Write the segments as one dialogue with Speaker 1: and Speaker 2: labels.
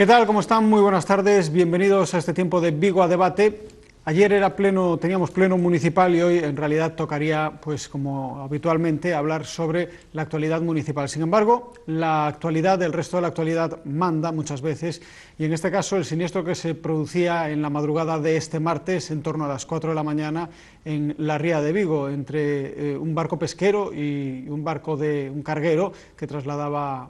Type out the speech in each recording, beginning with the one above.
Speaker 1: ¿Qué tal? ¿Cómo están? Muy buenas tardes. Bienvenidos a este tiempo de Vigo a Debate. Ayer teníamos pleno municipal y hoy en realidad tocaría, pues como habitualmente, hablar sobre la actualidad municipal. Sin embargo, la actualidad, el resto de la actualidad manda muchas veces, y en este caso el siniestro que se producía en la madrugada de este martes, en torno a las 4 de la mañana, en la ría de Vigo, entre un barco pesquero y un carguero que trasladaba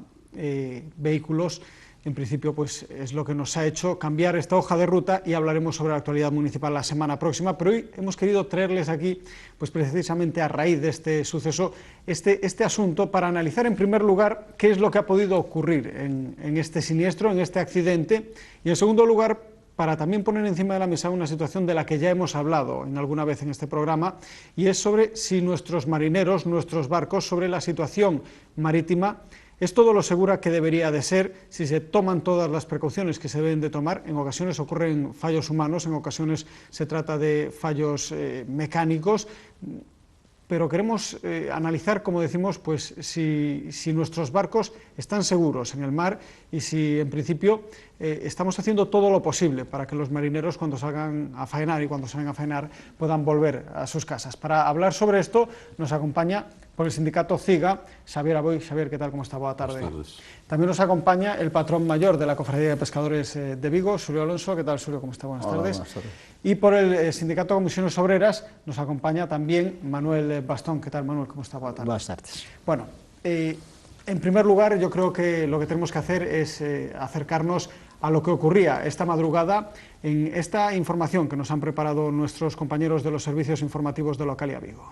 Speaker 1: vehículos. En principio, pues es lo que nos ha hecho cambiar esta hoja de ruta, y hablaremos sobre la actualidad municipal la semana próxima. Pero hoy hemos querido traerles aquí, pues precisamente a raíz de este suceso, este asunto, para analizar en primer lugar qué es lo que ha podido ocurrir en este siniestro, en este accidente, y en segundo lugar, para también poner encima de la mesa una situación de la que ya hemos hablado en alguna vez en este programa, y es sobre si nuestros marineros, nuestros barcos, sobre la situación marítima, es todo lo segura que debería de ser, si se toman todas las precauciones que se deben de tomar. En ocasiones ocurren fallos humanos, en ocasiones se trata de fallos mecánicos, pero queremos analizar, como decimos, pues si nuestros barcos están seguros en el mar, y si en principio estamos haciendo todo lo posible para que los marineros, cuando salgan a faenar puedan volver a sus casas. Para hablar sobre esto nos acompaña por el sindicato CIGA Xavier Aboi. Xavier, ¿qué tal? ¿Cómo está? Buenas tardes.
Speaker 2: Buenas tardes.
Speaker 1: También nos acompaña el patrón mayor de la Cofradía de Pescadores de Vigo, Xulio Alonso. ¿Qué tal, Xulio? ¿Cómo está? Buenas tardes.
Speaker 2: Buenas tardes.
Speaker 1: Y por el sindicato Comisiones Obreras nos acompaña también Manuel Bastón. ¿Qué tal, Manuel? ¿Cómo está? Buenas tardes.
Speaker 3: Buenas tardes.
Speaker 1: Bueno, en primer lugar, yo creo que lo que tenemos que hacer es acercarnos a lo que ocurría esta madrugada en esta información que nos han preparado nuestros compañeros de los servicios informativos de Localia Vigo.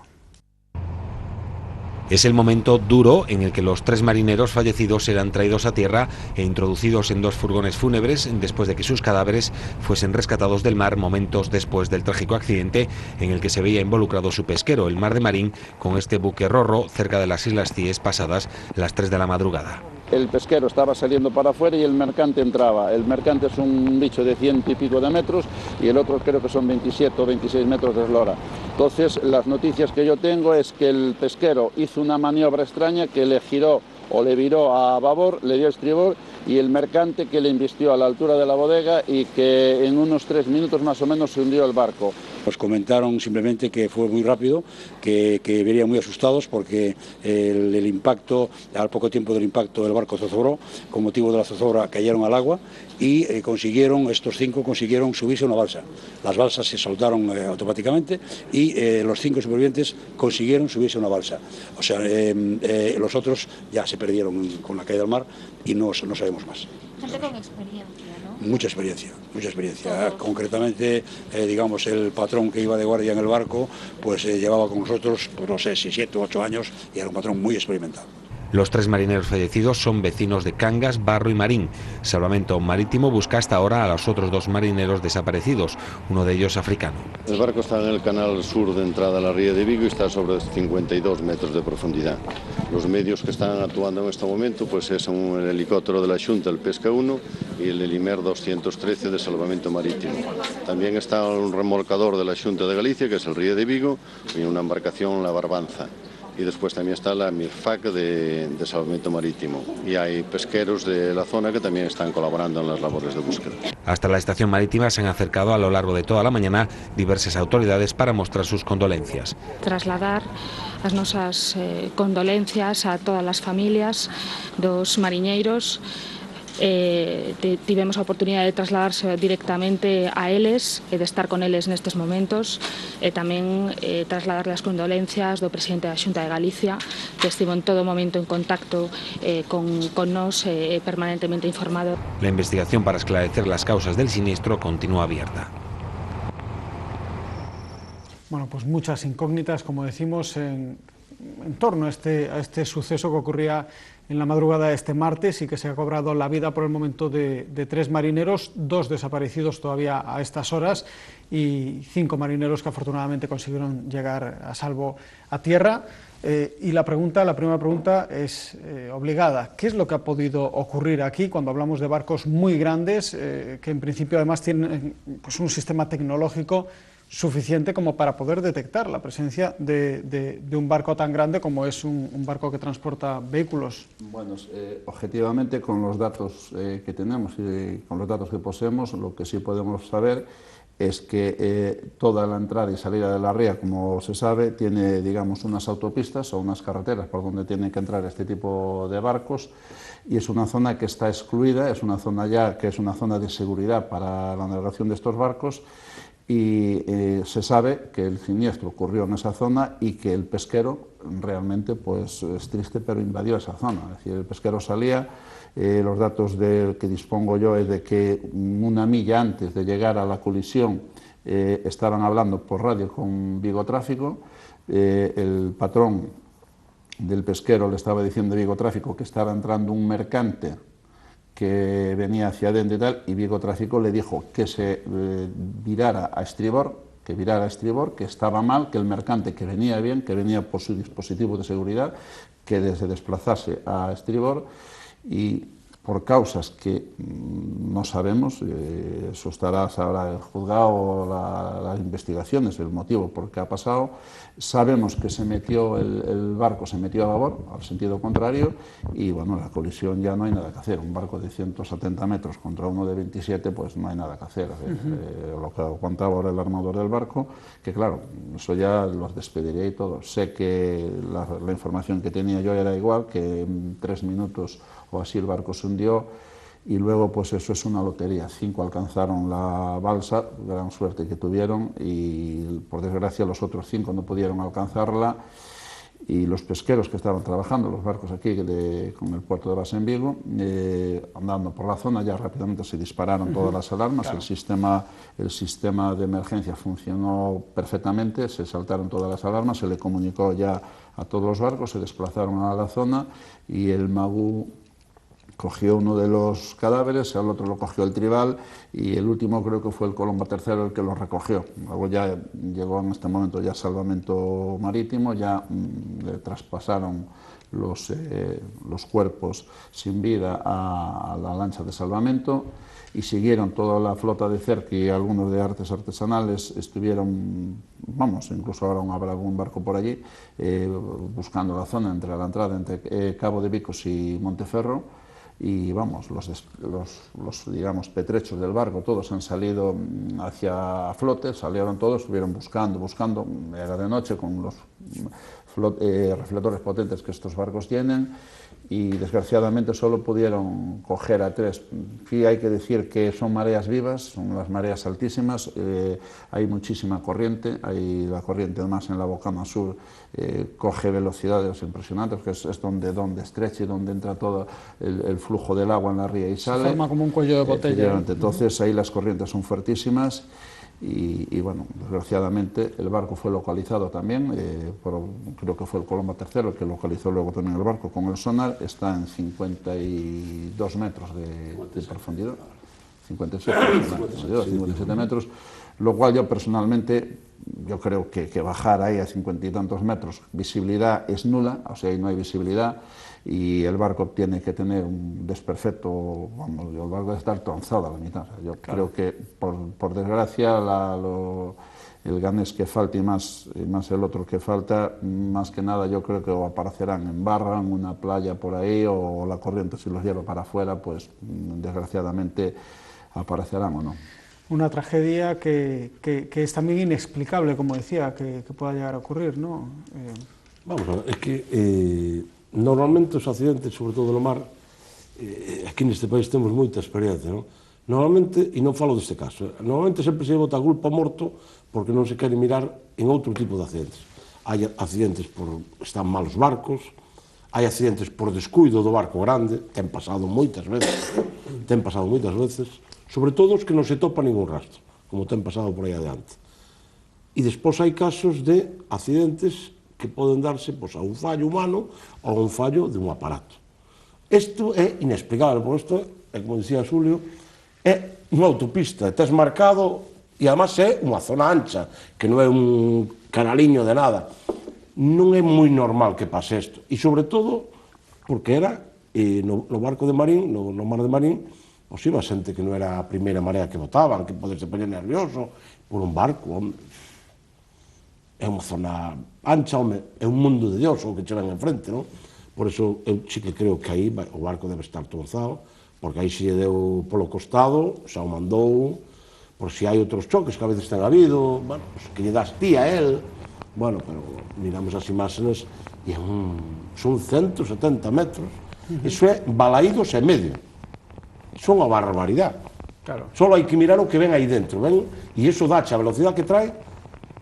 Speaker 4: Es el momento duro en el que los 3 marineros fallecidos serán traídos a tierra e introducidos en 2 furgones fúnebres después de que sus cadáveres fuesen rescatados del mar momentos después del trágico accidente en el que se veía involucrado su pesquero, el Mar de Marín, con este buque Rorro cerca de las Islas Cíes pasadas las 3 de la madrugada.
Speaker 2: El pesquero estaba saliendo para afuera y el mercante entraba. El mercante es un bicho de 100 y pico de metros y el otro creo que son 27 o 26 metros de eslora. Entonces, las noticias que yo tengo es que el pesquero hizo una maniobra extraña que le giró o le viró a babor, le dio estribor, y el mercante que le embistió a la altura de la bodega y que en unos 3 minutos más o menos se hundió el barco.
Speaker 5: Nos comentaron simplemente que fue muy rápido, que venían muy asustados porque el impacto, al poco tiempo del impacto del barco zozobró, con motivo de la zozobra cayeron al agua y estos 5 consiguieron subirse a una balsa. Las balsas se soltaron automáticamente y los 5 supervivientes consiguieron subirse a una balsa. O sea, los otros ya se perdieron con la caída del mar y no sabemos más.
Speaker 6: Gente con experiencia, ¿no?
Speaker 5: Mucha experiencia. Concretamente, digamos, el patrón que iba de guardia en el barco, pues llevaba con nosotros, pues no sé, 7 u 8 años, y era un patrón muy experimentado.
Speaker 4: Los 3 marineros fallecidos son vecinos de Cangas, Barro y Marín. Salvamento Marítimo busca hasta ahora a los otros 2 marineros desaparecidos, uno de ellos africano.
Speaker 7: El barco está en el canal sur de entrada a la ría de Vigo y está sobre 52 metros de profundidad. Los medios que están actuando en este momento pues son el helicóptero de la Xunta, el Pesca 1, y el Helimer 213 de Salvamento Marítimo. También está un remolcador de la Xunta de Galicia, que es el Ría de Vigo, y una embarcación, la Barbanza. Y después también está la MIRFAC de Salvamento Marítimo. Y hay pesqueros de la zona que también están colaborando en las labores de búsqueda.
Speaker 4: Hasta la estación marítima se han acercado a lo largo de toda la mañana diversas autoridades para mostrar sus condolencias.
Speaker 8: Trasladar as nosas condolencias a todas as familias dos mariñeiros. Tivemos a oportunidade de trasladarse directamente a eles e de estar con eles nestes momentos, e tamén trasladar as condolencias do presidente da Xunta de Galicia, que estivo en todo momento en contacto con nós e permanentemente informado.
Speaker 4: La investigación para esclarecer las causas del siniestro continúa abierta.
Speaker 1: Bueno, pues muchas incógnitas, como decimos, en torno a este suceso que ocurría en la madrugada de este martes y que se ha cobrado la vida por el momento de 3 marineros, 2 desaparecidos todavía a estas horas y 5 marineros que afortunadamente consiguieron llegar a salvo a tierra. Y la primera pregunta es obligada. ¿Qué es lo que ha podido ocurrir aquí cuando hablamos de barcos muy grandes, que en principio además tienen pues un sistema tecnológico suficiente como para poder detectar la presencia de un barco tan grande como es un barco que transporta vehículos.
Speaker 3: Bueno, objetivamente con los datos que tenemos y con los datos que poseemos, lo que sí podemos saber es que toda la entrada y salida de la ría, como se sabe, tiene, digamos, unas autopistas o unas carreteras por donde tienen que entrar este tipo de barcos, y es una zona que está excluida, es una zona ya que es una zona de seguridad para la navegación de estos barcos, y se sabe que el siniestro ocurrió en esa zona y que el pesquero realmente, pues es triste, pero invadió esa zona. Es decir, el pesquero salía, los datos que dispongo yo es de que una milla antes de llegar a la colisión estaban hablando por radio con Vigo Tráfico, el patrón del pesquero le estaba diciendo a Vigo Tráfico que estaba entrando un mercante que venía hacia adentro y tal, y Vigo Tráfico le dijo que se virara a estribor, que estaba mal, que el mercante que venía bien, que venía por su dispositivo de seguridad, que se desplazase a estribor, y por causas que no sabemos, eso sabrá el juzgado, las investigaciones, el motivo por qué ha pasado. Sabemos que el barco se metió a babor, al sentido contrario, y bueno, la colisión ya no hay nada que hacer. Un barco de 170 metros contra uno de 27, pues no hay nada que hacer. Lo que aguantaba ahora el armador del barco, que claro, eso ya los despediría y todo. Sé que la información que tenía yo era igual, que en 3 minutos o así el barco se hundió, y luego pues eso es una lotería. 5 alcanzaron la balsa, gran suerte que tuvieron, y por desgracia los otros 5 no pudieron alcanzarla, y los pesqueros que estaban trabajando, los barcos aquí con el puerto de base en Vigo, andando por la zona, ya rápidamente se dispararon todas las alarmas, claro. El sistema de emergencia funcionó perfectamente, se saltaron todas las alarmas, se le comunicó ya a todos los barcos, se desplazaron a la zona, y el Magú cogió uno de los cadáveres, el otro lo cogió el Tribal, y el último creo que fue el Colomba III el que lo recogió. Luego ya llegó en este momento ya salvamento marítimo, ya le traspasaron los cuerpos sin vida a la lancha de salvamento, y siguieron toda la flota de cerca y algunos de artes artesanales estuvieron, vamos, incluso ahora habrá algún barco por allí, buscando la zona entre la entrada entre Cabo de Vicos y Monteferro. Y vamos, los digamos, petrechos del barco, todos han salido hacia flote, salieron todos, estuvieron buscando, era de noche con los reflectores potentes que estos barcos tienen, y desgraciadamente solo pudieron coger a 3. Sí, hay que decir que son mareas vivas, son las mareas altísimas, hay muchísima corriente, la corriente además en la bocana sur coge velocidades impresionantes, que es donde estrecha y donde entra todo el flujo del agua en la ría y sale.
Speaker 1: Se forma como un cuello de botella.
Speaker 3: Entonces ahí las corrientes son fuertísimas. Y bueno, desgraciadamente el barco fue localizado también, creo que fue el Colomba III el que localizó luego también el barco con el sonar, está en 52 metros de profundidad, 57 metros, lo cual yo personalmente, yo creo que bajar ahí a 50 y tantos metros, visibilidad es nula, o sea, ahí no hay visibilidad, y el barco tiene que tener un desperfecto, vamos, el barco debe estar tronzado a la mitad. O sea, yo creo que, por desgracia, el ganés que falta y más el otro que falta, más que nada yo creo que o aparecerán en barra, en una playa por ahí, o la corriente si los lleva para afuera, pues desgraciadamente aparecerán o no.
Speaker 1: Una tragedia que es también inexplicable, como decía, que pueda llegar a ocurrir, ¿no?
Speaker 9: Vamos a ver, es que normalmente os accidentes, sobre todo no mar, aquí neste país temos moita experiencia, non? Normalmente, e non falo deste caso, normalmente sempre se bota a culpa morto porque non se quere mirar en outro tipo de accidentes. Hai accidentes por están malos barcos, hai accidentes por descuido do barco grande, ten pasado moitas veces, sobre todo os que non se topa ningún rastro, como ten pasado por aí adiante. E despois hai casos de accidentes que poden darse pois, a un fallo humano ou a un fallo de un aparato. Isto é inexplicable, porque isto, como dicía Xulio, é unha autopista, tes marcado, e además é unha zona ancha, que non é un canaliño de nada. Non é moi normal que pase isto, e sobre todo porque era no barco de Marín, no mar de Marín, Pois iba xente que non era a primeira marea que botaban, que poderse poñer nervioso por un barco, home. É unha zona ancha, home, é un mundo de Dios o que che ven enfrente, non? Por iso eu sí que creo que aí o barco debe estar tronzado, porque aí se lle deu polo costado, xa o mandou, por si hai outros choques que a veces ten habido, bueno, pues, que lle das ti a él, bueno, pero miramos as imágenes e son 170 metros, iso é balaídos e medio. Son unha barbaridade.
Speaker 1: Claro.
Speaker 9: Só hai que mirar o que ven aí dentro, ven? E iso dache a velocidade que trae,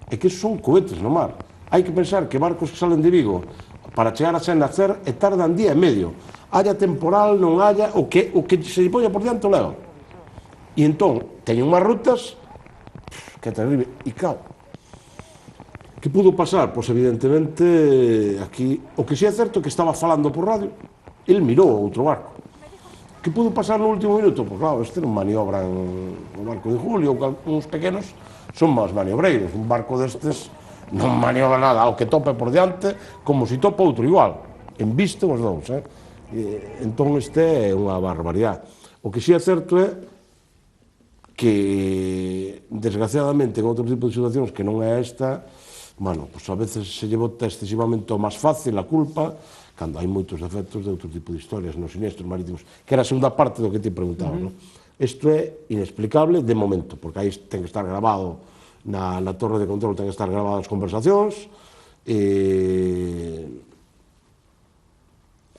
Speaker 9: é que son cohetes no mar. Hai que pensar que barcos que salen de Vigo para chegar a Sen Nacer e tardan día e medio. Haya temporal, non haya, o que se lle poña por diante o leva. E entón, teñen unhas rutas que é terrible. E claro, que pudo pasar? Pois evidentemente, aquí, o que si é certo que estaba falando por radio, el mirou outro barco. Que pudo pasar no último minuto? Pois claro, este non maniobran o barco de Julio, uns pequenos son máis maniobreiros, un barco destes non maniobra nada, ao que tope por diante, como se topa outro igual, en vista os dous, entón este é unha barbaridade. O que si é certo é que, desgraciadamente, en outro tipo de situacións que non é esta, bueno, pois a veces se lle bota excesivamente o máis fácil a culpa, cando hai moitos defectos de outro tipo de historias nos sinistros marítimos, que era a segunda parte do que te preguntaba, non? Isto é inexplicable de momento, porque aí ten que estar grabado na torre de control, ten que estar gravadas as conversacións,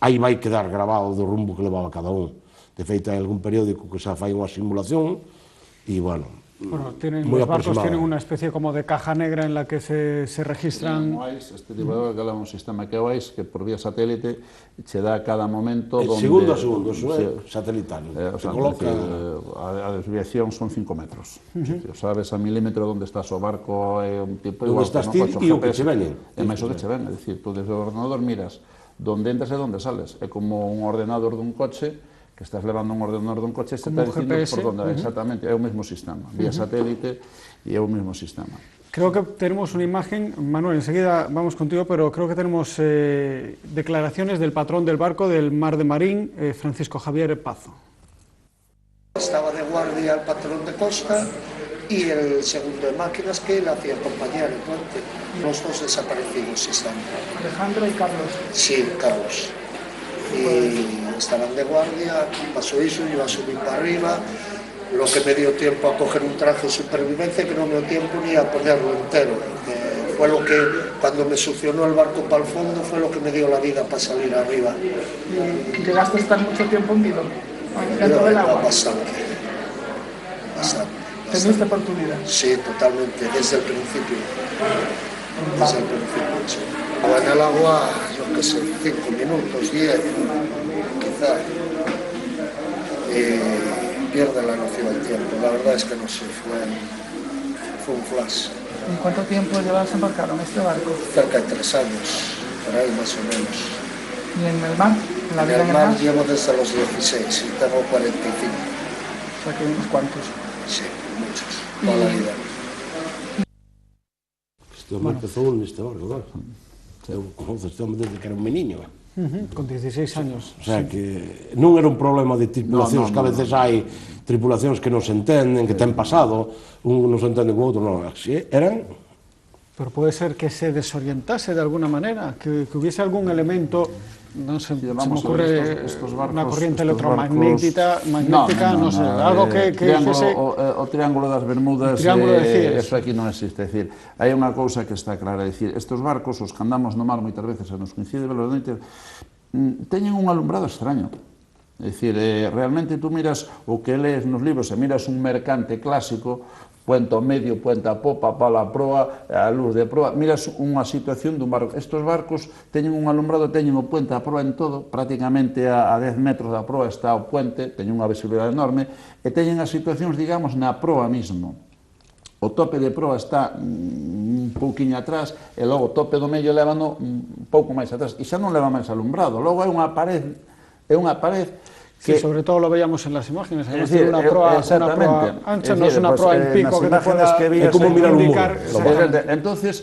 Speaker 9: aí vai quedar grabado do rumbo que levaba cada un. De feito, hai algún periódico que xa fai unha simulación, e, bueno,
Speaker 1: los barcos tienen una especie como de caja negra en la que se registran.
Speaker 3: Este tipo de barco é un sistema que vais que por vía satélite che dá a cada momento
Speaker 9: segundo a segundo, eso é satelital,
Speaker 3: a desviación son 5 metros. Sabes a milímetro onde estás o barco, é un tipo igual
Speaker 9: onde estás ti e o que che ven,
Speaker 3: é máis o que che ven, é dicir, tú desde o ordenador miras onde entras e onde sales, é como un ordenador dun coche que estás levando un ordenador dun coche, este está dicindo por onde, exactamente, é o mesmo sistema, vía satélite e é o mesmo sistema.
Speaker 1: Creo que tenemos una imagen, Manuel, enseguida vamos contigo, pero creo que tenemos declaraciones del patrón del barco del Mar de Marín, Francisco Javier Pazo.
Speaker 10: Estaba de guardia el patrón de costa y el segundo de máquinas que le hacía compañía en el puente. Los dos desaparecidos están.
Speaker 11: Alejandro y Carlos.
Speaker 10: Sí, Carlos. Y estaban de guardia, pasó eso, iba a subir para arriba, lo que me dio tiempo a coger un traje de supervivencia que no me dio tiempo ni a ponerlo entero. Fue lo que, cuando me succionó el barco para el fondo, fue lo que me dio la vida para salir arriba.
Speaker 11: ¿Y llegaste a estar mucho tiempo en Vigo? ¿Dentro del agua?
Speaker 10: Bastante.
Speaker 11: ¿Teniste oportunidad?
Speaker 10: Sí, totalmente, desde el principio. Desde el principio, sí. En el agua, yo qué sé, 5 minutos, 10, quizá. Pierde la noción del tiempo. La verdad es que no sé, fue un flash.
Speaker 11: ¿En cuánto tiempo llevas embarcado en este barco?
Speaker 10: Cerca de 3 años, por ahí más o menos.
Speaker 11: ¿Y en el mar?
Speaker 10: En el mar llevo desde los 16 y tengo 45.
Speaker 11: O sea que unos cuantos.
Speaker 10: Sí, muchos, toda la vida.
Speaker 9: Este hombre empezou neste barco, claro. Eu conozco este hombre desde que era un meniño.
Speaker 1: Con 16 años.
Speaker 9: O sea, que non era un problema de tripulacións, que a veces hai tripulacións que non se entenden, que ten pasado, un non se entende con outro, non, así eran...
Speaker 1: Pero puede ser que se desorientase de alguna manera, que hubiese algún elemento, no sé, se me ocurre una corriente electromagnética, no sé, algo que hiciese...
Speaker 3: O Triángulo das Bermudas, eso aquí non existe, é dicir, hai unha cousa que está clara, é dicir, estes barcos, os que andamos no mar moitas veces, nos coincide velos noites, teñen un alumbrado extraño. É dicir, realmente tú miras o que lees nos libros, e miras un mercante clásico, puente ao medio, puente a popa, pala a proa, a luz de proa, miras unha situación dun barco. Estes barcos teñen un alumbrado, teñen o puente a proa en todo, prácticamente a 10 metros da proa está o puente, teñen unha visibilidade enorme, e teñen as situacións, digamos, na proa mismo. O tope de proa está un pouquiño atrás, e logo o tope do medio levano un pouco máis atrás, e xa non leva máis alumbrado. Logo é unha pared,
Speaker 1: Sí, sobre todo lo veíamos en las imágenes, además tiene una proa ancha, no es una proa en pico que te pueda
Speaker 9: como mirar un muro.
Speaker 3: Entonces,